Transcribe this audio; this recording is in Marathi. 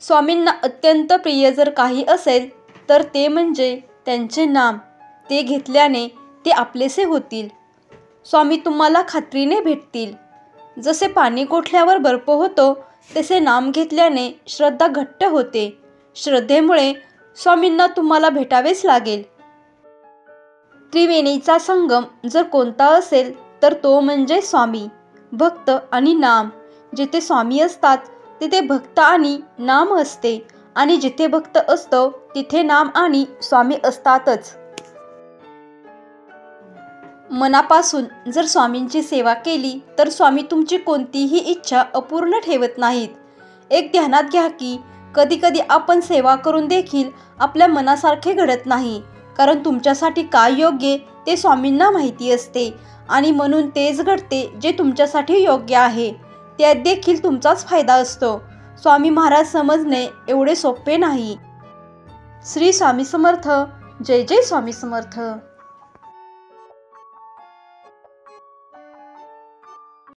स्वामींना अत्यंत प्रिय जर काही असेल तर ते म्हणजे त्यांचे नाम. ते घेतल्याने ते आपलेसे होतील. स्वामी तुम्हाला खात्रीने भेटतील. जसे पाणी गोठल्यावर बर्फ होतो तसे नाम घेतल्याने श्रद्धा घट्ट होते. श्रद्धेमुळे स्वामींना तुम्हाला भेटावेच लागेल. त्रिवेणीचा संगम जर कोणता असेल तर तो म्हणजे स्वामी, भक्त आणि नाम. जिथे स्वामी असतात तिथे भक्त आणि नाम असते आणि जिथे भक्त असतो तिथे नाम आणि स्वामी असतातच. मनापासून जर स्वामींची सेवा केली तर स्वामी तुमची कोणतीही इच्छा अपूर्ण ठेवत नाहीत. एक ध्यानात घ्या की कधीकधी आपण सेवा करून देखील आपल्या मनासारखे घडत नाही, कारण तुमच्यासाठी काय योग्य ते स्वामींना माहिती असते आणि म्हणून तेच घडते जे तुमच्यासाठी योग्य आहे. त्यात देखील तुमचाच फायदा असतो. स्वामी महाराज समजणे एवढे सोपे नाही. श्री स्वामी समर्थ. जय जय स्वामी समर्थ.